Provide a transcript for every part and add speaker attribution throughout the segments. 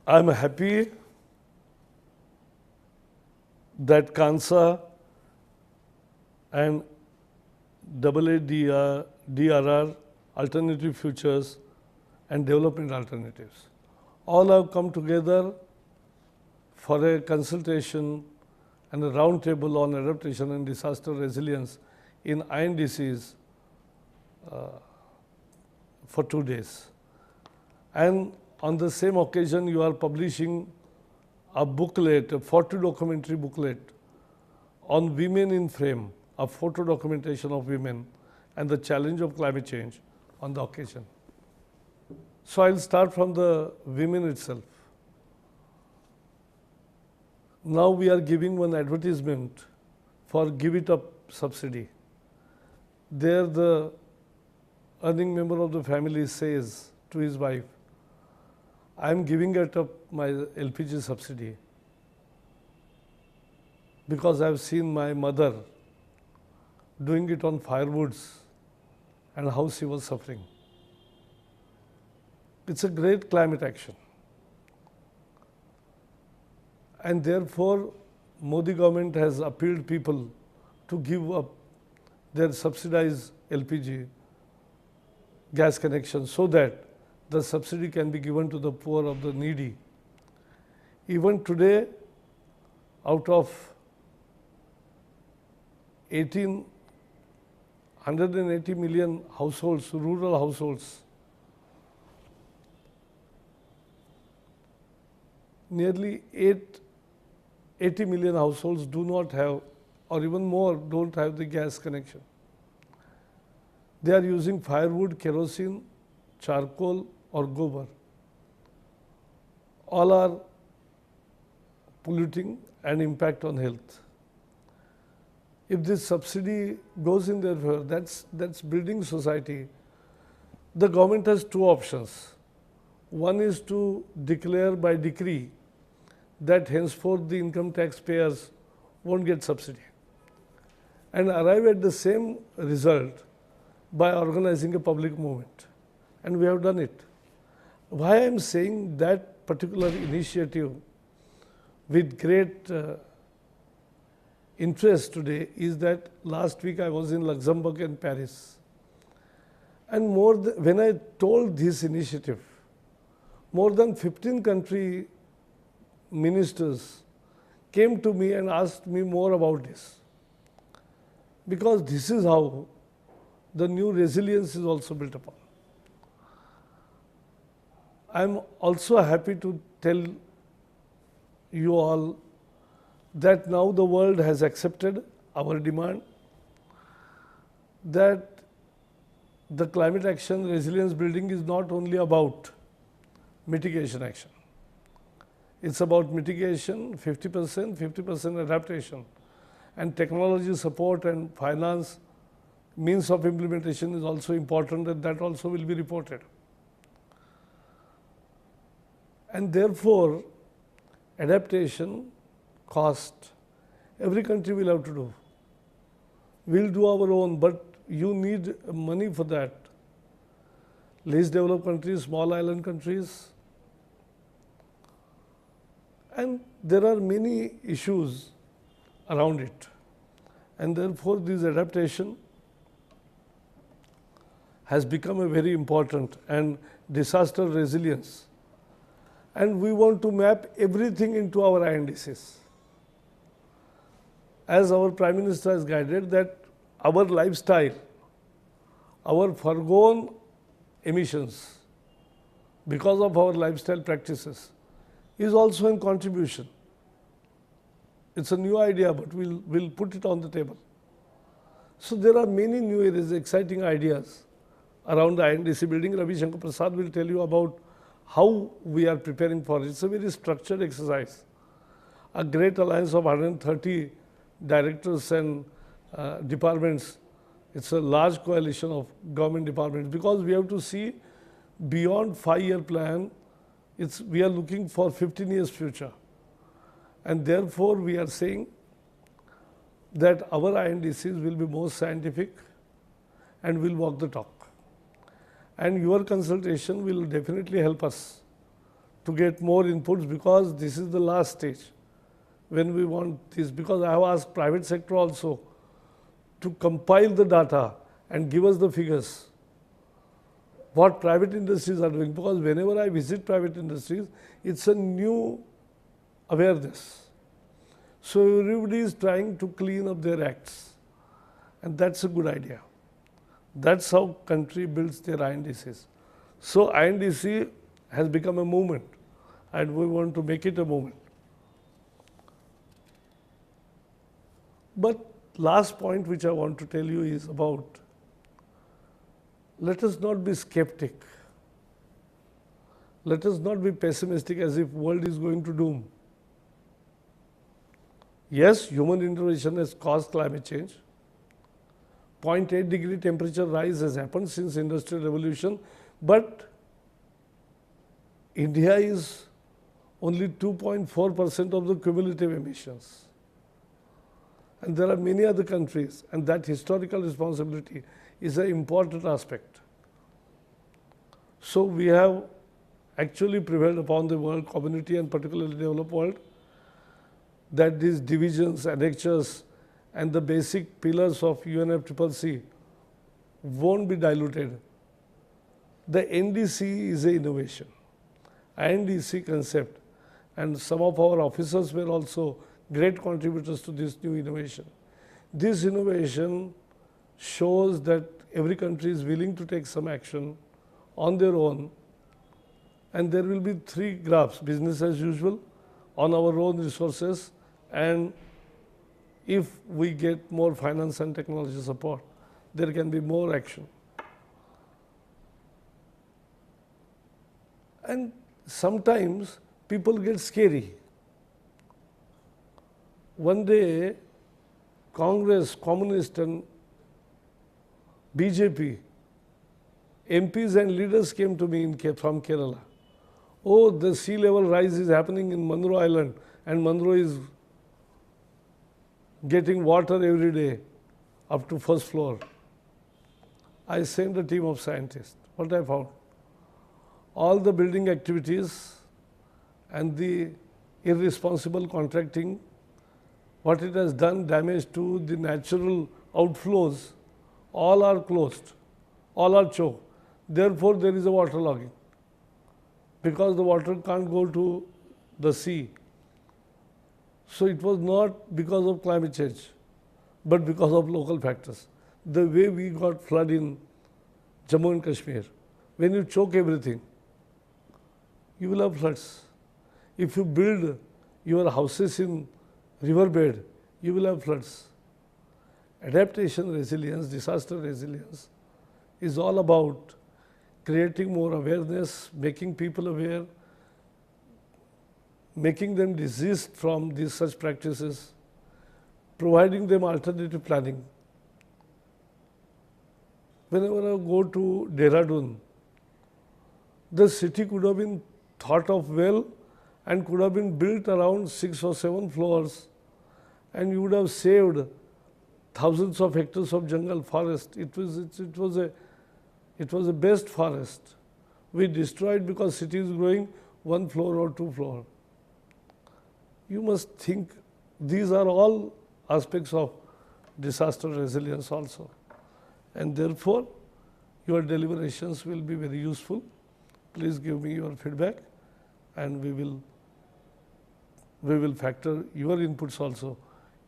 Speaker 1: I'm happy that Kansa and DRR, Alternative Futures and Development Alternatives, all have come together for a consultation and a roundtable on adaptation and disaster resilience in INDCs for 2 days. And on the same occasion, you are publishing a booklet, a photo documentary booklet on women in frame, a photo documentation of women and the challenge of climate change on the occasion. So I'll start from the women itself. Now we are giving one advertisement for Give It Up subsidy. There the earning member of the family says to his wife, I am giving it up my LPG subsidy because I have seen my mother doing it on firewoods and how she was suffering. It's a great climate action. And therefore, Modi government has appealed people to give up their subsidized LPG gas connection so that the subsidy can be given to the poor of the needy. Even today, out of 180 million households, rural households, nearly 80 million households do not have, or even more, don't have the gas connection. They are using firewood, kerosene, charcoal or gobar. All are polluting and impact on health. If this subsidy goes in their favor, that's building society. The government has two options. One is to declare by decree that henceforth the income tax payers won't get subsidy and arrive at the same result by organizing a public movement. And we have done it. Why I am saying that particular initiative with great interest today is that last week I was in Luxembourg and Paris. And when I told this initiative, more than 15 country ministers came to me and asked me more about this. Because this is how the new resilience is also built upon. I am also happy to tell you all that now the world has accepted our demand that the climate action resilience building is not only about mitigation action. It's about mitigation 50%, 50% adaptation, and technology support and finance means of implementation is also important, and that also will be reported. And therefore, adaptation cost, every country will have to do. We'll do our own, but you need money for that. Least developed countries, small island countries, and there are many issues around it. And therefore, this adaptation has become a very important, and disaster resilience. And we want to map everything into our INDCs. As our Prime Minister has guided that our lifestyle, our foregone emissions because of our lifestyle practices is also in contribution. It's a new idea, but we'll put it on the table. So there are many new areas, exciting ideas around the INDC building. Ravi Shankar Prasad will tell you about how we are preparing for it. It's a very structured exercise. A great alliance of 130 directors and departments. It's a large coalition of government departments because we have to see beyond 5-year plan. We are looking for 15 years future. And therefore, we are saying that our INDCs will be more scientific and will walk the talk. And your consultation will definitely help us to get more inputs, because this is the last stage when we want this, because I have asked private sector also to compile the data and give us the figures, what private industries are doing, because whenever I visit private industries, it's a new awareness. So everybody is trying to clean up their acts, and that's a good idea. That's how country builds their INDCs. So INDC has become a movement, and we want to make it a movement. But last point which I want to tell you is about, let us not be skeptic. Let us not be pessimistic as if world is going to doom. Yes, human intervention has caused climate change. 0.8 degree temperature rise has happened since Industrial Revolution, but India is only 2.4% of the cumulative emissions. And there are many other countries, and that historical responsibility is an important aspect. So we have actually prevailed upon the world community, and particularly developed world, that these divisions, annexures, and the basic pillars of UNFCCC won't be diluted. The NDC is an innovation, INDC concept, and some of our officers were also great contributors to this new innovation. This innovation shows that every country is willing to take some action on their own, and there will be three graphs: business as usual, on our own resources, and if we get more finance and technology support, there can be more action. And sometimes people get scary. One day, Congress, Communist and BJP MPs and leaders came to me from Kerala. Oh, the sea level rise is happening in Munro Island, and Munro is getting water every day up to first floor. I sent a team of scientists. What I found? All the building activities and the irresponsible contracting, what it has done damage to the natural outflows, all are closed, all are choked. Therefore, there is a waterlogging, because the water can't go to the sea. So it was not because of climate change, but because of local factors. The way we got flood in Jammu and Kashmir, when you choke everything, you will have floods. If you build your houses in riverbed, you will have floods. Adaptation resilience, disaster resilience is all about creating more awareness, making people aware, making them desist from these such practices, providing them alternative planning. Whenever I go to Dehradun, the city could have been thought of well and could have been built around 6 or 7 floors, and you would have saved thousands of hectares of jungle forest. It was a best forest. We destroyed because city is growing 1 floor or 2 floor. You must think these are all aspects of disaster resilience also, and therefore your deliberations will be very useful. Please give me your feedback, and we will factor your inputs also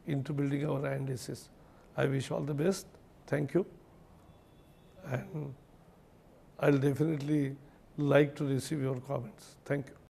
Speaker 1: into building our INDCs. I wish all the best. Thank you. And I'll definitely like to receive your comments. Thank you.